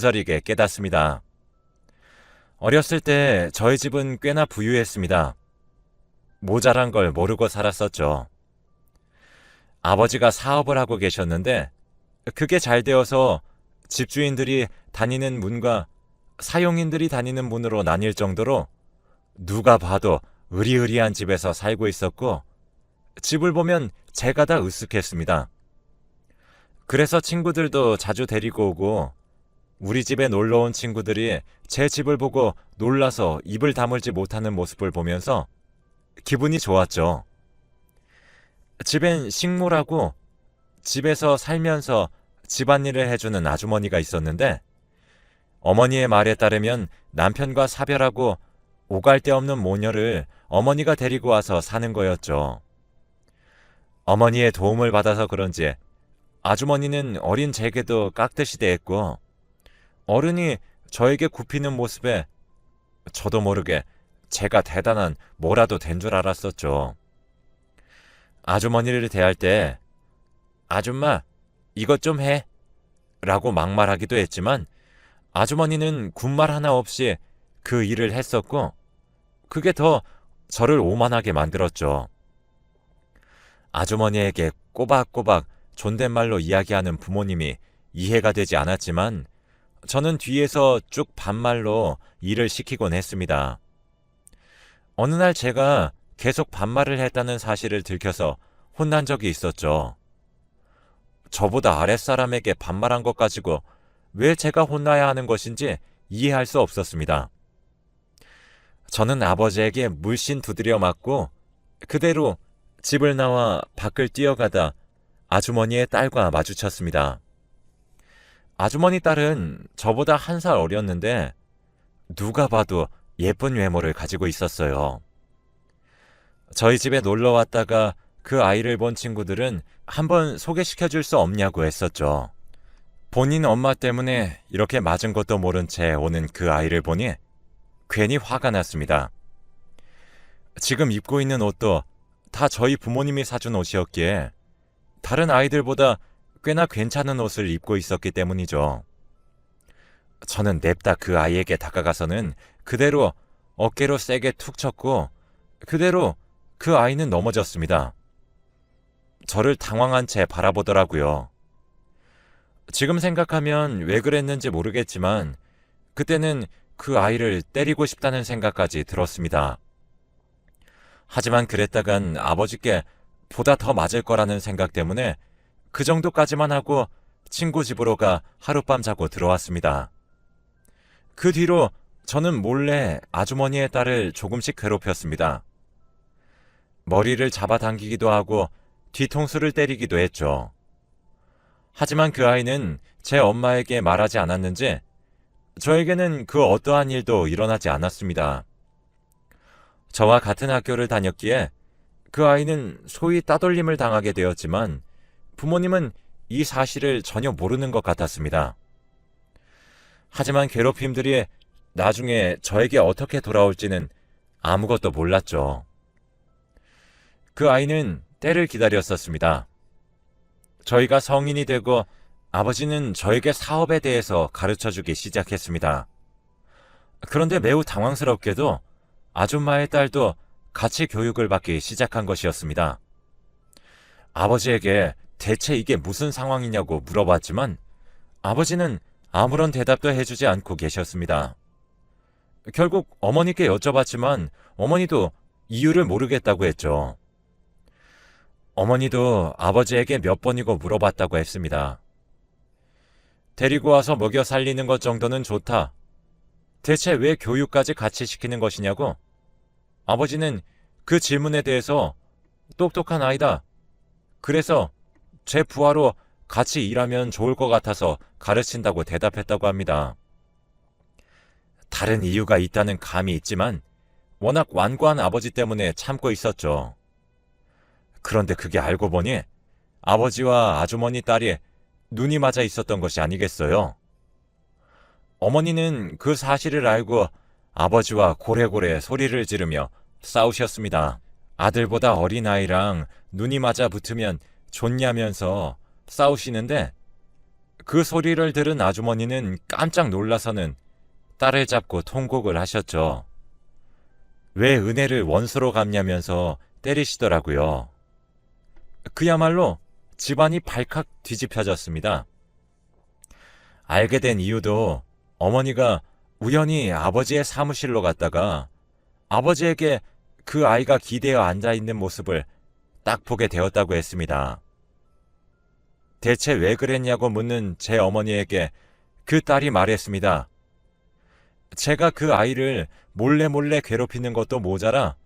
저리게 깨닫습니다. 어렸을 때 저희 집은 꽤나 부유했습니다. 모자란 걸 모르고 살았었죠. 아버지가 사업을 하고 계셨는데 그게 잘 되어서 집주인들이 다니는 문과 사용인들이 다니는 문으로 나뉠 정도로 누가 봐도 으리으리한 집에서 살고 있었고 집을 보면 제가 다 으쓱했습니다. 그래서 친구들도 자주 데리고 오고 우리 집에 놀러온 친구들이 제 집을 보고 놀라서 입을 다물지 못하는 모습을 보면서 기분이 좋았죠. 집엔 식모라고 집에서 살면서 집안일을 해주는 아주머니가 있었는데 어머니의 말에 따르면 남편과 사별하고 오갈 데 없는 모녀를 어머니가 데리고 와서 사는 거였죠. 어머니의 도움을 받아서 그런지 아주머니는 어린 제게도 깍듯이 대했고 어른이 저에게 굽히는 모습에 저도 모르게 제가 대단한 뭐라도 된 줄 알았었죠. 아주머니를 대할 때 아줌마 이것 좀 해 라고 막말하기도 했지만 아주머니는 군말 하나 없이 그 일을 했었고 그게 더 저를 오만하게 만들었죠. 아주머니에게 꼬박꼬박 존댓말로 이야기하는 부모님이 이해가 되지 않았지만 저는 뒤에서 쭉 반말로 일을 시키곤 했습니다. 어느 날 제가 계속 반말을 했다는 사실을 들켜서 혼난 적이 있었죠. 저보다 아랫사람에게 반말한 것 가지고 왜 제가 혼나야 하는 것인지 이해할 수 없었습니다. 저는 아버지에게 물씬 두드려 맞고 그대로 집을 나와 밖을 뛰어가다 아주머니의 딸과 마주쳤습니다. 아주머니 딸은 저보다 1살 어렸는데 누가 봐도 예쁜 외모를 가지고 있었어요. 저희 집에 놀러 왔다가 그 아이를 본 친구들은 한번 소개시켜 줄 수 없냐고 했었죠. 본인 엄마 때문에 이렇게 맞은 것도 모른 채 오는 그 아이를 보니 괜히 화가 났습니다. 지금 입고 있는 옷도 다 저희 부모님이 사준 옷이었기에 다른 아이들보다 꽤나 괜찮은 옷을 입고 있었기 때문이죠. 저는 냅다 그 아이에게 다가가서는 그대로 어깨로 세게 툭 쳤고 그대로 그 아이는 넘어졌습니다. 저를 당황한 채 바라보더라고요. 지금 생각하면 왜 그랬는지 모르겠지만 그때는 그 아이를 때리고 싶다는 생각까지 들었습니다. 하지만 그랬다간 아버지께 보다 더 맞을 거라는 생각 때문에 그 정도까지만 하고 친구 집으로 가 하룻밤 자고 들어왔습니다. 그 뒤로 저는 몰래 아주머니의 딸을 조금씩 괴롭혔습니다. 머리를 잡아당기기도 하고 뒤통수를 때리기도 했죠. 하지만 그 아이는 제 엄마에게 말하지 않았는지 저에게는 그 어떠한 일도 일어나지 않았습니다. 저와 같은 학교를 다녔기에 그 아이는 소위 따돌림을 당하게 되었지만 부모님은 이 사실을 전혀 모르는 것 같았습니다. 하지만 괴롭힘들이 나중에 저에게 어떻게 돌아올지는 아무것도 몰랐죠. 그 아이는 때를 기다렸었습니다. 저희가 성인이 되고 아버지는 저에게 사업에 대해서 가르쳐주기 시작했습니다. 그런데 매우 당황스럽게도 아줌마의 딸도 같이 교육을 받기 시작한 것이었습니다. 아버지에게 대체 이게 무슨 상황이냐고 물어봤지만 아버지는 아무런 대답도 해주지 않고 계셨습니다. 결국 어머니께 여쭤봤지만 어머니도 이유를 모르겠다고 했죠. 어머니도 아버지에게 몇 번이고 물어봤다고 했습니다. 데리고 와서 먹여 살리는 것 정도는 좋다. 대체 왜 교육까지 같이 시키는 것이냐고? 아버지는 그 질문에 대해서 똑똑한 아이다. 그래서 제 부하로 같이 일하면 좋을 것 같아서 가르친다고 대답했다고 합니다. 다른 이유가 있다는 감이 있지만 워낙 완고한 아버지 때문에 참고 있었죠. 그런데 그게 알고 보니 아버지와 아주머니 딸이 눈이 맞아 있었던 것이 아니겠어요. 어머니는 그 사실을 알고 아버지와 고래고래 소리를 지르며 싸우셨습니다. 아들보다 어린 아이랑 눈이 맞아 붙으면 좋냐면서 싸우시는데 그 소리를 들은 아주머니는 깜짝 놀라서는 딸을 잡고 통곡을 하셨죠. 왜 은혜를 원수로 갚냐면서 때리시더라고요. 그야말로 집안이 발칵 뒤집혀졌습니다. 알게 된 이유도 어머니가 우연히 아버지의 사무실로 갔다가 아버지에게 그 아이가 기대어 앉아있는 모습을 딱 보게 되었다고 했습니다. 대체 왜 그랬냐고 묻는 제 어머니에게 그 딸이 말했습니다. 제가 그 아이를 몰래 괴롭히는 것도 모자라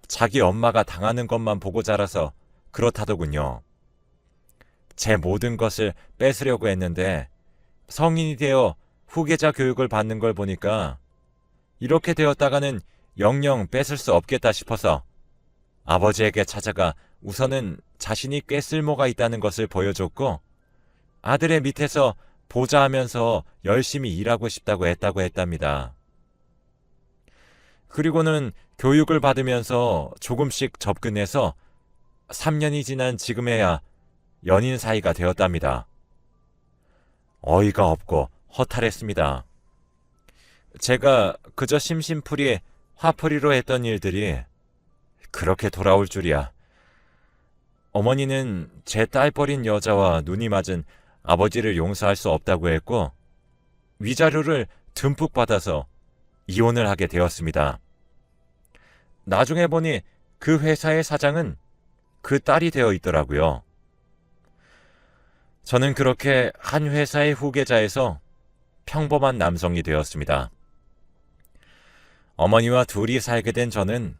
자기 엄마가 당하는 것만 보고 자라서 그렇다더군요. 제 모든 것을 뺏으려고 했는데 성인이 되어 후계자 교육을 받는 걸 보니까 이렇게 되었다가는 영영 뺏을 수 없겠다 싶어서 아버지에게 찾아가 우선은 자신이 꽤 쓸모가 있다는 것을 보여줬고 아들의 밑에서 보좌하면서 열심히 일하고 싶다고 했답니다. 그리고는 교육을 받으면서 조금씩 접근해서 3년이 지난 지금에야 연인 사이가 되었답니다. 어이가 없고 허탈했습니다. 제가 그저 심심풀이 화풀이로 했던 일들이 그렇게 돌아올 줄이야. 어머니는 제 딸버린 여자와 눈이 맞은 아버지를 용서할 수 없다고 했고 위자료를 듬뿍 받아서 이혼을 하게 되었습니다. 나중에 보니 그 회사의 사장은 그 딸이 되어 있더라고요. 저는 그렇게 한 회사의 후계자에서 평범한 남성이 되었습니다. 어머니와 둘이 살게 된 저는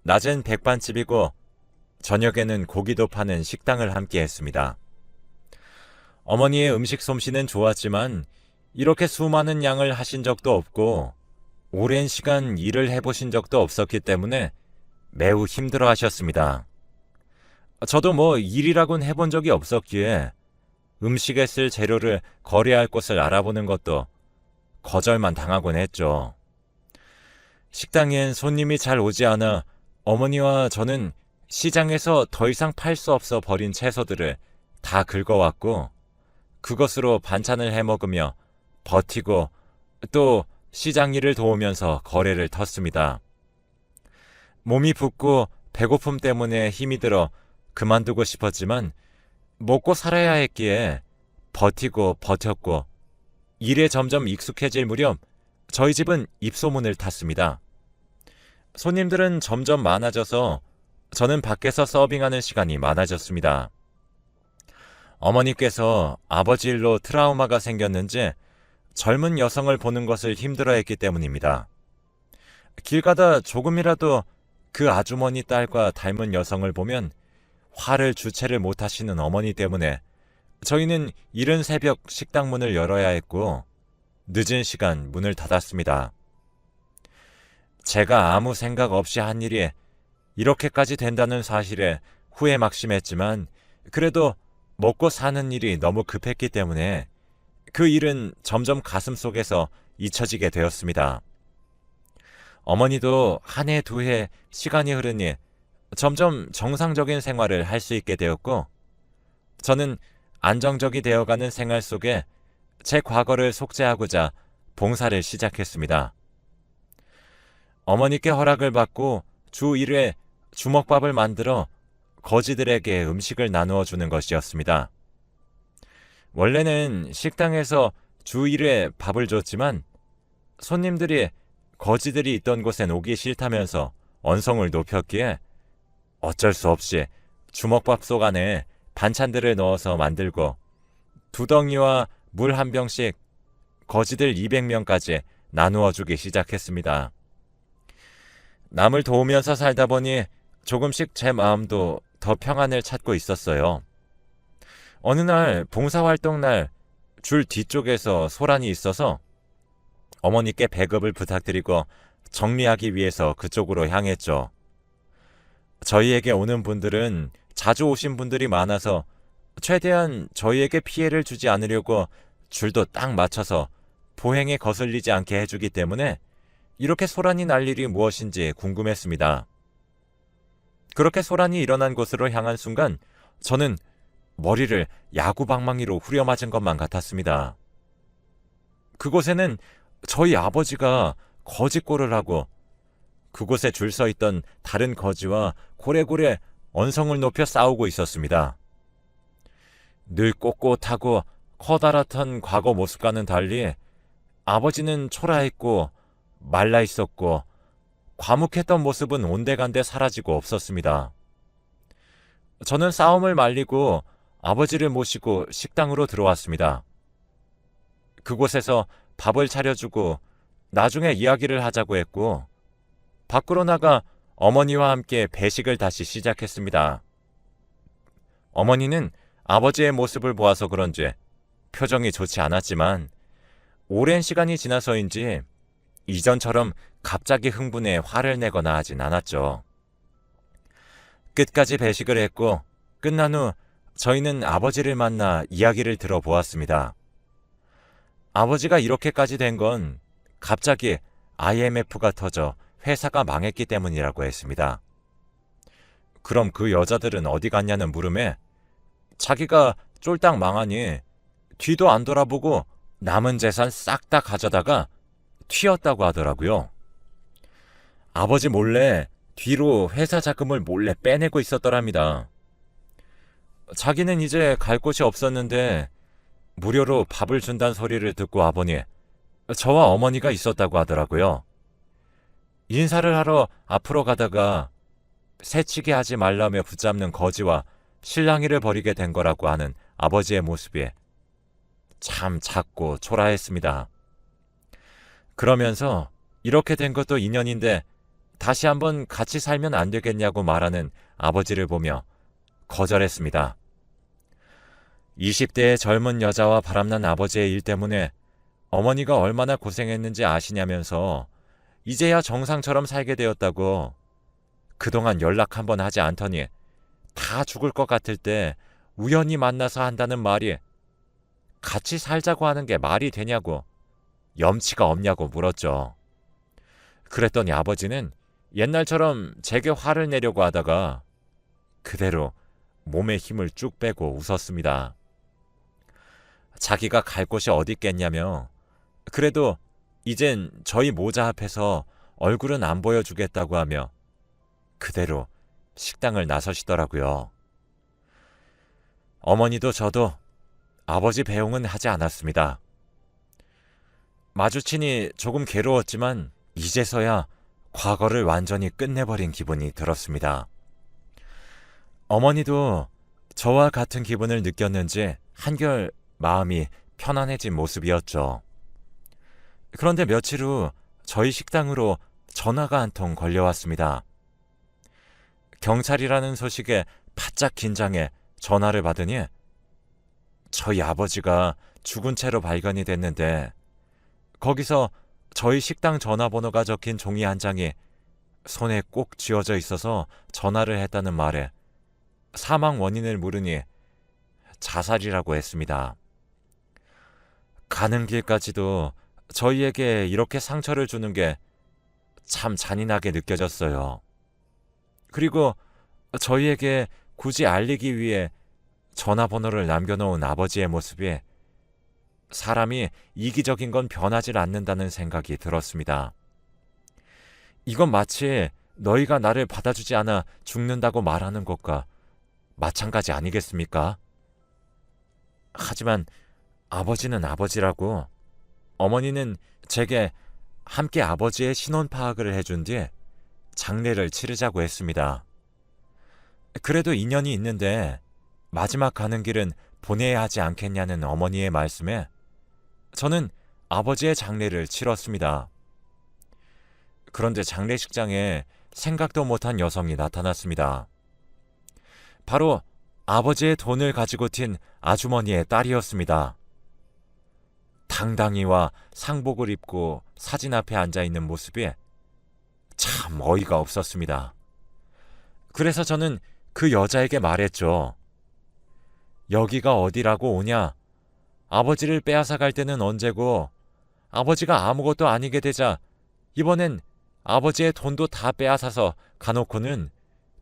낮엔 백반집이고 저녁에는 고기도 파는 식당을 함께 했습니다. 어머니의 음식 솜씨는 좋았지만 이렇게 수많은 양을 하신 적도 없고 오랜 시간 일을 해보신 적도 없었기 때문에 매우 힘들어 하셨습니다. 저도 일이라곤 해본 적이 없었기에 음식에 쓸 재료를 거래할 곳을 알아보는 것도 거절만 당하곤 했죠. 식당엔 손님이 잘 오지 않아 어머니와 저는 시장에서 더 이상 팔 수 없어 버린 채소들을 다 긁어왔고 그것으로 반찬을 해먹으며 버티고 또 시장 일을 도우면서 거래를 텄습니다. 몸이 붓고 배고픔 때문에 힘이 들어 그만두고 싶었지만 먹고 살아야 했기에 버티고 버텼고 일에 점점 익숙해질 무렵 저희 집은 입소문을 탔습니다. 손님들은 점점 많아져서 저는 밖에서 서빙하는 시간이 많아졌습니다. 어머니께서 아버지 일로 트라우마가 생겼는지 젊은 여성을 보는 것을 힘들어했기 때문입니다. 길 가다 조금이라도 그 아주머니 딸과 닮은 여성을 보면 화를 주체를 못하시는 어머니 때문에 저희는 이른 새벽 식당 문을 열어야 했고 늦은 시간 문을 닫았습니다. 제가 아무 생각 없이 한 일이 이렇게까지 된다는 사실에 후회 막심했지만 그래도 먹고 사는 일이 너무 급했기 때문에 그 일은 점점 가슴속에서 잊혀지게 되었습니다. 어머니도 한 해, 두 해 시간이 흐르니 점점 정상적인 생활을 할 수 있게 되었고 저는 안정적이 되어가는 생활 속에 제 과거를 속죄하고자 봉사를 시작했습니다. 어머니께 허락을 받고 주 1회 주먹밥을 만들어 거지들에게 음식을 나누어 주는 것이었습니다. 원래는 식당에서 주 1회 밥을 줬지만 손님들이 거지들이 있던 곳엔 오기 싫다면서 언성을 높였기에 어쩔 수 없이 주먹밥 속 안에 반찬들을 넣어서 만들고 두덩이와 물 한 병씩 거지들 200명까지 나누어 주기 시작했습니다. 남을 도우면서 살다 보니 조금씩 제 마음도 더 평안을 찾고 있었어요. 어느 날 봉사활동 날 줄 뒤쪽에서 소란이 있어서 어머니께 배급을 부탁드리고 정리하기 위해서 그쪽으로 향했죠. 저희에게 오는 분들은 자주 오신 분들이 많아서 최대한 저희에게 피해를 주지 않으려고 줄도 딱 맞춰서 보행에 거슬리지 않게 해주기 때문에 이렇게 소란이 날 일이 무엇인지 궁금했습니다. 그렇게 소란이 일어난 곳으로 향한 순간 저는 머리를 야구방망이로 후려맞은 것만 같았습니다. 그곳에는 저희 아버지가 거지골을 하고 그곳에 줄 서 있던 다른 거지와 고래고래 언성을 높여 싸우고 있었습니다. 늘 꼿꼿하고 커다랗던 과거 모습과는 달리 아버지는 초라했고 말라 있었고 과묵했던 모습은 온데간데 사라지고 없었습니다. 저는 싸움을 말리고 아버지를 모시고 식당으로 들어왔습니다. 그곳에서 밥을 차려주고 나중에 이야기를 하자고 했고 밖으로 나가 어머니와 함께 배식을 다시 시작했습니다. 어머니는 아버지의 모습을 보아서 그런지 표정이 좋지 않았지만 오랜 시간이 지나서인지 이전처럼 갑자기 흥분해 화를 내거나 하진 않았죠. 끝까지 배식을 했고 끝난 후 저희는 아버지를 만나 이야기를 들어보았습니다. 아버지가 이렇게까지 된 건 갑자기 IMF가 터져 회사가 망했기 때문이라고 했습니다. 그럼 그 여자들은 어디 갔냐는 물음에 자기가 쫄딱 망하니 뒤도 안 돌아보고 남은 재산 싹 다 가져다가 튀었다고 하더라고요. 아버지 몰래 뒤로 회사 자금을 몰래 빼내고 있었더랍니다. 자기는 이제 갈 곳이 없었는데 무료로 밥을 준다는 소리를 듣고 와보니 저와 어머니가 있었다고 하더라고요. 인사를 하러 앞으로 가다가 새치기 하지 말라며 붙잡는 거지와 실랑이를 벌이게 된 거라고 하는 아버지의 모습이 참 작고 초라했습니다. 그러면서 이렇게 된 것도 인연인데 다시 한번 같이 살면 안 되겠냐고 말하는 아버지를 보며 거절했습니다. 20대의 젊은 여자와 바람난 아버지의 일 때문에 어머니가 얼마나 고생했는지 아시냐면서 이제야 정상처럼 살게 되었다고 그동안 연락 한번 하지 않더니 다 죽을 것 같을 때 우연히 만나서 한다는 말이 같이 살자고 하는 게 말이 되냐고 염치가 없냐고 물었죠. 그랬더니 아버지는 옛날처럼 제게 화를 내려고 하다가 그대로 몸에 힘을 쭉 빼고 웃었습니다. 자기가 갈 곳이 어디 있겠냐며 그래도 이젠 저희 모자 앞에서 얼굴은 안 보여주겠다고 하며 그대로 식당을 나서시더라고요. 어머니도 저도 아버지 배웅은 하지 않았습니다. 마주치니 조금 괴로웠지만 이제서야 과거를 완전히 끝내버린 기분이 들었습니다. 어머니도 저와 같은 기분을 느꼈는지 한결 마음이 편안해진 모습이었죠. 그런데 며칠 후 저희 식당으로 전화가 한 통 걸려왔습니다. 경찰이라는 소식에 바짝 긴장해 전화를 받으니 저희 아버지가 죽은 채로 발견이 됐는데 거기서 저희 식당 전화번호가 적힌 종이 한 장이 손에 꼭 쥐어져 있어서 전화를 했다는 말에 사망 원인을 물으니 자살이라고 했습니다. 가는 길까지도 저희에게 이렇게 상처를 주는 게 참 잔인하게 느껴졌어요. 그리고 저희에게 굳이 알리기 위해 전화번호를 남겨놓은 아버지의 모습이 사람이 이기적인 건 변하질 않는다는 생각이 들었습니다. 이건 마치 너희가 나를 받아주지 않아 죽는다고 말하는 것과 마찬가지 아니겠습니까? 하지만 아버지는 아버지라고 어머니는 제게 함께 아버지의 신원 파악을 해준 뒤 장례를 치르자고 했습니다. 그래도 인연이 있는데 마지막 가는 길은 보내야 하지 않겠냐는 어머니의 말씀에 저는 아버지의 장례를 치렀습니다. 그런데 장례식장에 생각도 못한 여성이 나타났습니다. 바로 아버지의 돈을 가지고 튄 아주머니의 딸이었습니다. 당당히와 상복을 입고 사진 앞에 앉아있는 모습이 참 어이가 없었습니다. 그래서 저는 그 여자에게 말했죠. 여기가 어디라고 오냐? 아버지를 빼앗아 갈 때는 언제고 아버지가 아무것도 아니게 되자 이번엔 아버지의 돈도 다 빼앗아서 가놓고는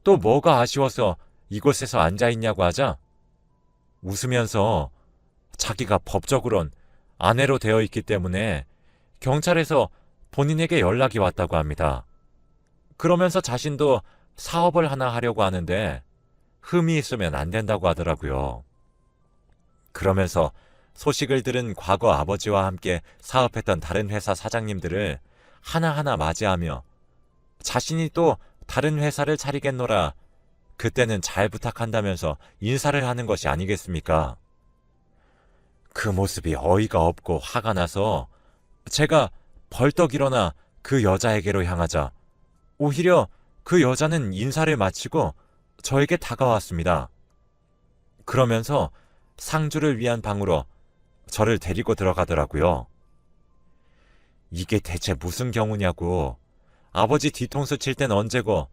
또 뭐가 아쉬워서 이곳에서 앉아있냐고 하자 웃으면서 자기가 법적으론 아내로 되어 있기 때문에 경찰에서 본인에게 연락이 왔다고 합니다. 그러면서 자신도 사업을 하나 하려고 하는데 흠이 있으면 안 된다고 하더라고요. 그러면서 소식을 들은 과거 아버지와 함께 사업했던 다른 회사 사장님들을 하나하나 맞이하며 자신이 또 다른 회사를 차리겠노라 그때는 잘 부탁한다면서 인사를 하는 것이 아니겠습니까? 그 모습이 어이가 없고 화가 나서 제가 벌떡 일어나 그 여자에게로 향하자 오히려 그 여자는 인사를 마치고 저에게 다가왔습니다. 그러면서 상주를 위한 방으로 저를 데리고 들어가더라고요. 이게 대체 무슨 경우냐고, 아버지 뒤통수 칠 땐 언제고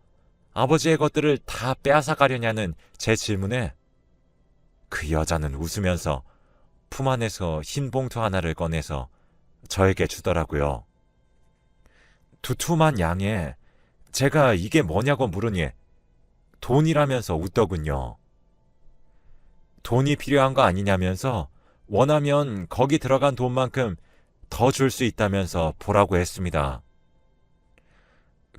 아버지의 것들을 다 빼앗아 가려냐는 제 질문에 그 여자는 웃으면서 품 안에서 흰 봉투 하나를 꺼내서 저에게 주더라고요. 두툼한 양에 제가 이게 뭐냐고 물으니 돈이라면서 웃더군요. 돈이 필요한 거 아니냐면서 원하면 거기 들어간 돈만큼 더 줄 수 있다면서 보라고 했습니다.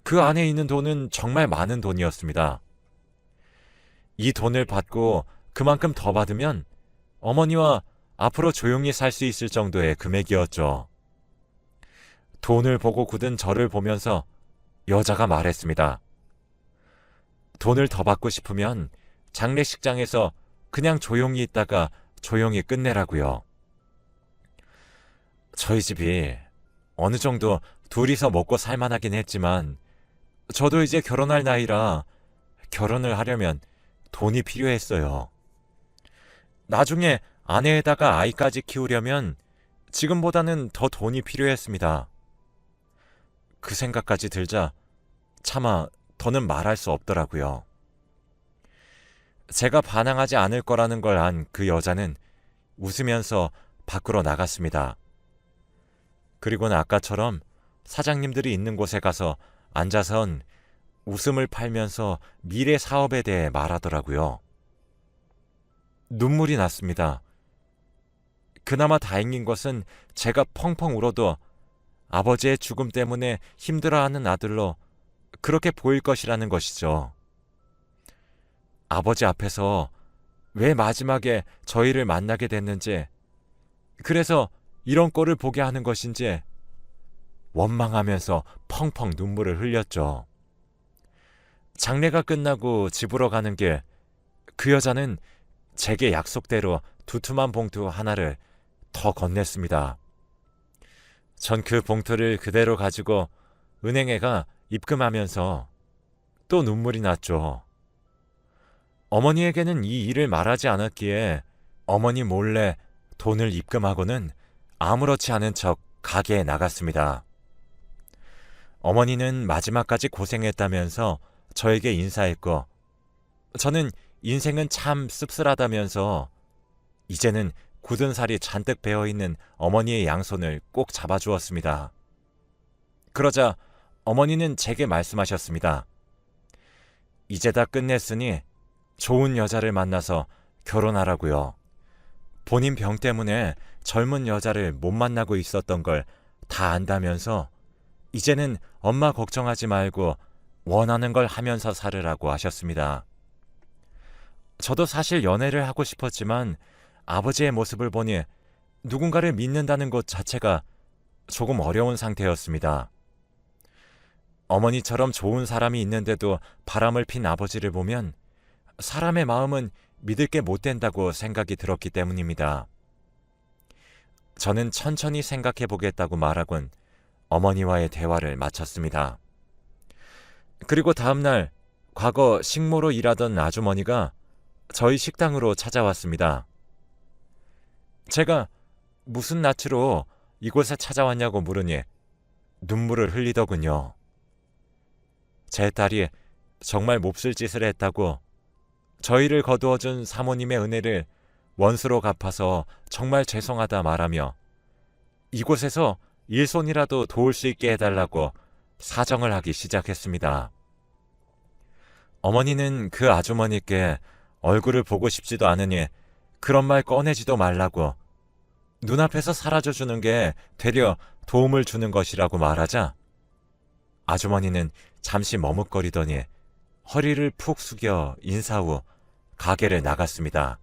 그 안에 있는 돈은 정말 많은 돈이었습니다. 이 돈을 받고 그만큼 더 받으면 어머니와 앞으로 조용히 살 수 있을 정도의 금액이었죠. 돈을 보고 굳은 저를 보면서 여자가 말했습니다. 돈을 더 받고 싶으면 장례식장에서 그냥 조용히 있다가 조용히 끝내라고요. 저희 집이 어느 정도 둘이서 먹고 살만하긴 했지만 저도 이제 결혼할 나이라 결혼을 하려면 돈이 필요했어요. 나중에 아내에다가 아이까지 키우려면 지금보다는 더 돈이 필요했습니다. 그 생각까지 들자 차마 더는 말할 수 없더라고요. 제가 반항하지 않을 거라는 걸 안 그 여자는 웃으면서 밖으로 나갔습니다. 그리고는 아까처럼 사장님들이 있는 곳에 가서 앉아선 웃음을 팔면서 미래 사업에 대해 말하더라고요. 눈물이 났습니다. 그나마 다행인 것은 제가 펑펑 울어도 아버지의 죽음 때문에 힘들어하는 아들로 그렇게 보일 것이라는 것이죠. 아버지 앞에서 왜 마지막에 저희를 만나게 됐는지, 그래서 이런 꼴을 보게 하는 것인지 원망하면서 펑펑 눈물을 흘렸죠. 장례가 끝나고 집으로 가는 길, 그 여자는 제게 약속대로 두툼한 봉투 하나를 더 건넸습니다. 전 그 봉투를 그대로 가지고 은행에 가 입금하면서 또 눈물이 났죠. 어머니에게는 이 일을 말하지 않았기에 어머니 몰래 돈을 입금하고는 아무렇지 않은 척 가게에 나갔습니다. 어머니는 마지막까지 고생했다면서 저에게 인사했고 저는 인생은 참 씁쓸하다면서 이제는 굳은 살이 잔뜩 배어있는 어머니의 양손을 꼭 잡아주었습니다. 그러자 어머니는 제게 말씀하셨습니다. 이제 다 끝냈으니 좋은 여자를 만나서 결혼하라고요. 본인 병 때문에 젊은 여자를 못 만나고 있었던 걸 다 안다면서 이제는 엄마 걱정하지 말고 원하는 걸 하면서 살으라고 하셨습니다. 저도 사실 연애를 하고 싶었지만 아버지의 모습을 보니 누군가를 믿는다는 것 자체가 조금 어려운 상태였습니다. 어머니처럼 좋은 사람이 있는데도 바람을 핀 아버지를 보면 사람의 마음은 믿을 게 못 된다고 생각이 들었기 때문입니다. 저는 천천히 생각해 보겠다고 말하곤 어머니와의 대화를 마쳤습니다. 그리고 다음날 과거 식모로 일하던 아주머니가 저희 식당으로 찾아왔습니다. 제가 무슨 낯으로 이곳에 찾아왔냐고 물으니 눈물을 흘리더군요. 제 딸이 정말 몹쓸 짓을 했다고 저희를 거두어준 사모님의 은혜를 원수로 갚아서 정말 죄송하다 말하며 이곳에서 일손이라도 도울 수 있게 해달라고 사정을 하기 시작했습니다. 어머니는 그 아주머니께 얼굴을 보고 싶지도 않으니 그런 말 꺼내지도 말라고. 눈앞에서 사라져주는 게 되려 도움을 주는 것이라고 말하자 아주머니는 잠시 머뭇거리더니 허리를 푹 숙여 인사 후 가게를 나갔습니다.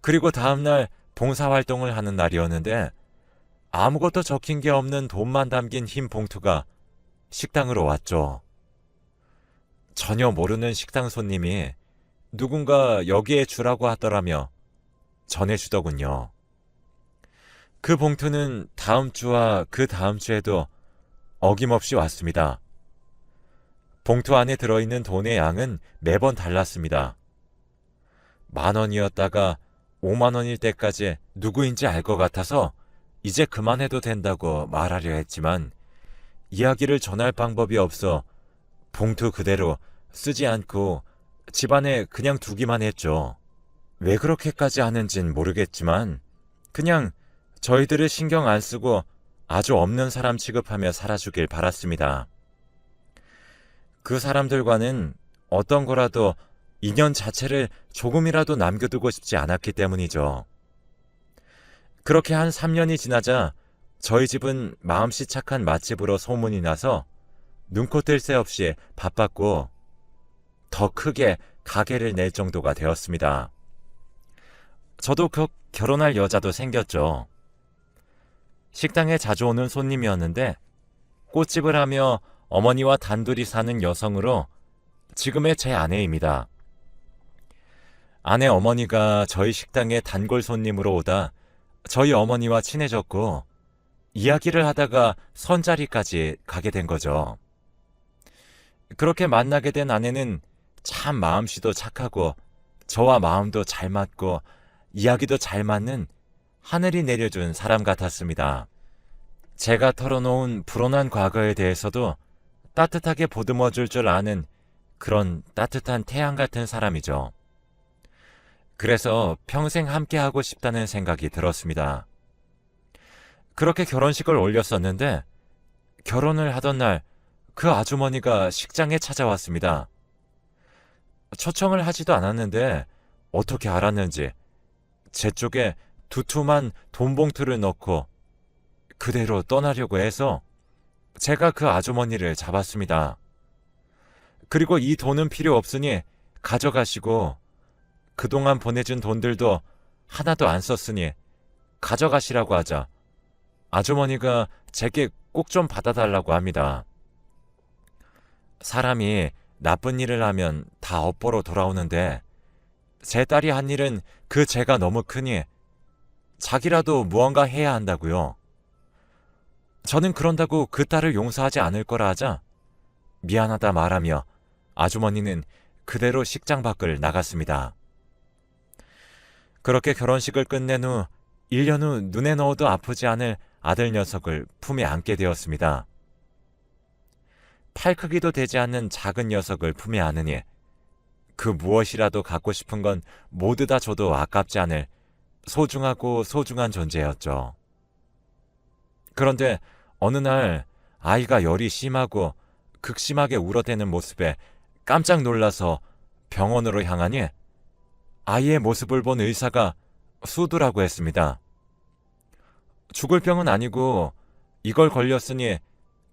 그리고 다음날 봉사활동을 하는 날이었는데 아무것도 적힌 게 없는 돈만 담긴 흰 봉투가 식당으로 왔죠. 전혀 모르는 식당 손님이 누군가 여기에 주라고 하더라며 전해주더군요. 그 봉투는 다음 주와 그 다음 주에도 어김없이 왔습니다. 봉투 안에 들어있는 돈의 양은 매번 달랐습니다. 10,000원이었다가 50,000원일 때까지 누구인지 알 것 같아서 이제 그만해도 된다고 말하려 했지만 이야기를 전할 방법이 없어 봉투 그대로 쓰지 않고 집안에 그냥 두기만 했죠. 왜 그렇게까지 하는진 모르겠지만 그냥 저희들을 신경 안 쓰고 아주 없는 사람 취급하며 살아주길 바랐습니다. 그 사람들과는 어떤 거라도 인연 자체를 조금이라도 남겨두고 싶지 않았기 때문이죠. 그렇게 한 3년이 지나자 저희 집은 마음씨 착한 맛집으로 소문이 나서 눈코 뜰 새 없이 바빴고 더 크게 가게를 낼 정도가 되었습니다. 저도 그 결혼할 여자도 생겼죠. 식당에 자주 오는 손님이었는데 꽃집을 하며 어머니와 단둘이 사는 여성으로 지금의 제 아내입니다. 아내 어머니가 저희 식당에 단골 손님으로 오다 저희 어머니와 친해졌고 이야기를 하다가 선자리까지 가게 된 거죠. 그렇게 만나게 된 아내는 참 마음씨도 착하고 저와 마음도 잘 맞고 이야기도 잘 맞는 하늘이 내려준 사람 같았습니다. 제가 털어놓은 불온한 과거에 대해서도 따뜻하게 보듬어 줄 줄 아는 그런 따뜻한 태양 같은 사람이죠. 그래서 평생 함께하고 싶다는 생각이 들었습니다. 그렇게 결혼식을 올렸었는데 결혼을 하던 날 그 아주머니가 식장에 찾아왔습니다. 초청을 하지도 않았는데 어떻게 알았는지 제 쪽에 두툼한 돈 봉투를 넣고 그대로 떠나려고 해서 제가 그 아주머니를 잡았습니다. 그리고 이 돈은 필요 없으니 가져가시고 그동안 보내준 돈들도 하나도 안 썼으니 가져가시라고 하자 아주머니가 제게 꼭 좀 받아달라고 합니다. 사람이 나쁜 일을 하면 다 업보로 돌아오는데 제 딸이 한 일은 그 죄가 너무 크니 자기라도 무언가 해야 한다고요. 저는 그런다고 그 딸을 용서하지 않을 거라 하자 미안하다 말하며 아주머니는 그대로 식장 밖을 나갔습니다. 그렇게 결혼식을 끝낸 후 1년 후 눈에 넣어도 아프지 않을 아들 녀석을 품에 안게 되었습니다. 팔 크기도 되지 않는 작은 녀석을 품에 안으니 그 무엇이라도 갖고 싶은 건 모두 다 줘도 아깝지 않을 소중하고 소중한 존재였죠. 그런데 어느 날 아이가 열이 심하고 극심하게 울어대는 모습에 깜짝 놀라서 병원으로 향하니 아이의 모습을 본 의사가 수두라고 했습니다. 죽을 병은 아니고 이걸 걸렸으니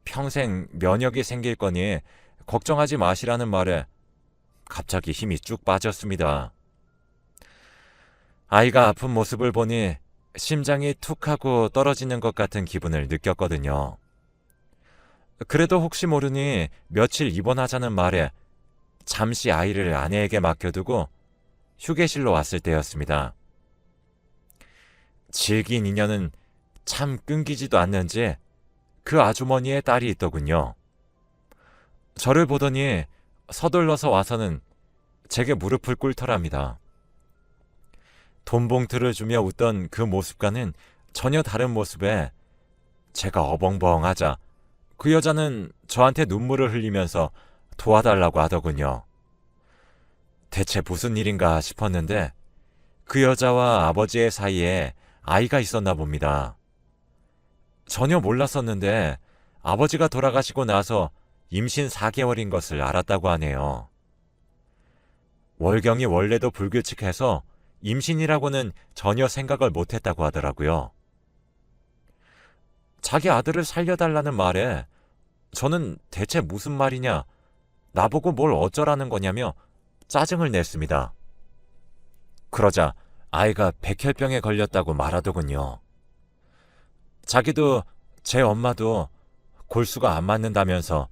평생 면역이 생길 거니 걱정하지 마시라는 말에 갑자기 힘이 쭉 빠졌습니다. 아이가 아픈 모습을 보니 심장이 툭 하고 떨어지는 것 같은 기분을 느꼈거든요. 그래도 혹시 모르니 며칠 입원하자는 말에 잠시 아이를 아내에게 맡겨두고 휴게실로 왔을 때였습니다. 질긴 인연은 참 끊기지도 않는지 그 아주머니의 딸이 있더군요. 저를 보더니 서둘러서 와서는 제게 무릎을 꿇더랍니다. 돈 봉투를 주며 웃던 그 모습과는 전혀 다른 모습에 제가 어벙벙하자 그 여자는 저한테 눈물을 흘리면서 도와달라고 하더군요. 대체 무슨 일인가 싶었는데 그 여자와 아버지의 사이에 아이가 있었나 봅니다. 전혀 몰랐었는데 아버지가 돌아가시고 나서 임신 4개월인 것을 알았다고 하네요. 월경이 원래도 불규칙해서 임신이라고는 전혀 생각을 못했다고 하더라고요. 자기 아들을 살려달라는 말에 저는 대체 무슨 말이냐, 나보고 뭘 어쩌라는 거냐며 짜증을 냈습니다. 그러자 아이가 백혈병에 걸렸다고 말하더군요. 자기도 제 엄마도 골수가 안 맞는다면서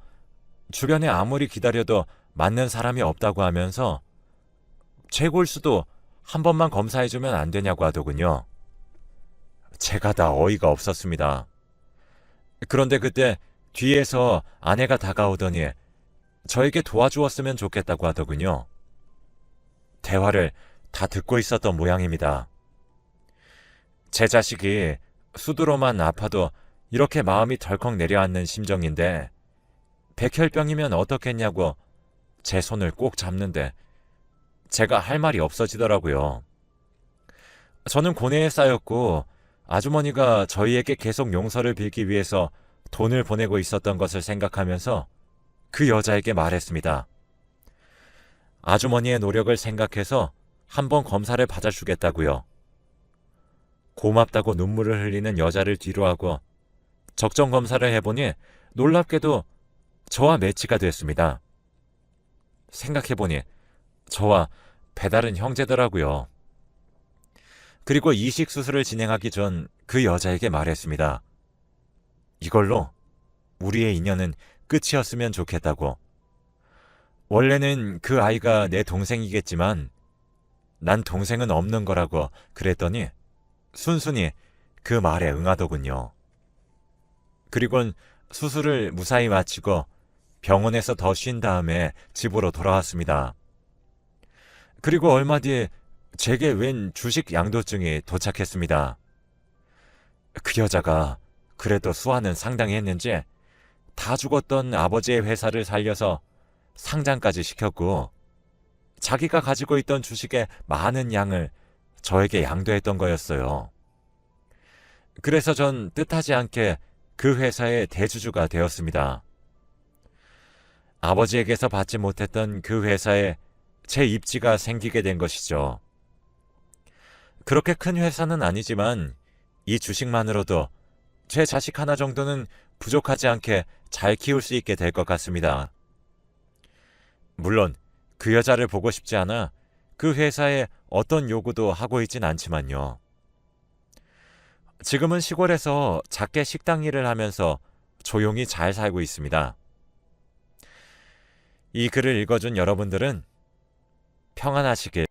주변에 아무리 기다려도 맞는 사람이 없다고 하면서 제 골수도 한 번만 검사해주면 안 되냐고 하더군요. 제가 다 어이가 없었습니다. 그런데 그때 뒤에서 아내가 다가오더니 저에게 도와주었으면 좋겠다고 하더군요. 대화를 다 듣고 있었던 모양입니다. 제 자식이 수두로만 아파도 이렇게 마음이 덜컥 내려앉는 심정인데 백혈병이면 어떻겠냐고 제 손을 꼭 잡는데 제가 할 말이 없어지더라고요. 저는 고뇌에 쌓였고 아주머니가 저희에게 계속 용서를 빌기 위해서 돈을 보내고 있었던 것을 생각하면서 그 여자에게 말했습니다. 아주머니의 노력을 생각해서 한번 검사를 받아주겠다고요. 고맙다고 눈물을 흘리는 여자를 뒤로하고 적정 검사를 해보니 놀랍게도 저와 매치가 됐습니다. 생각해보니 저와 배다른 형제더라고요. 그리고 이식 수술을 진행하기 전 그 여자에게 말했습니다. 이걸로 우리의 인연은 끝이었으면 좋겠다고. 원래는 그 아이가 내 동생이겠지만 난 동생은 없는 거라고 그랬더니 순순히 그 말에 응하더군요. 그리곤 수술을 무사히 마치고 병원에서 더 쉰 다음에 집으로 돌아왔습니다. 그리고 얼마 뒤에 제게 웬 주식 양도증이 도착했습니다. 그 여자가 그래도 수완은 상당히 했는지 다 죽었던 아버지의 회사를 살려서 상장까지 시켰고 자기가 가지고 있던 주식의 많은 양을 저에게 양도했던 거였어요. 그래서 전 뜻하지 않게 그 회사의 대주주가 되었습니다. 아버지에게서 받지 못했던 그 회사에 제 입지가 생기게 된 것이죠. 그렇게 큰 회사는 아니지만 이 주식만으로도 제 자식 하나 정도는 부족하지 않게 잘 키울 수 있게 될 것 같습니다. 물론 그 여자를 보고 싶지 않아 그 회사에 어떤 요구도 하고 있진 않지만요. 지금은 시골에서 작게 식당 일을 하면서 조용히 잘 살고 있습니다. 이 글을 읽어준 여러분들은 평안하시길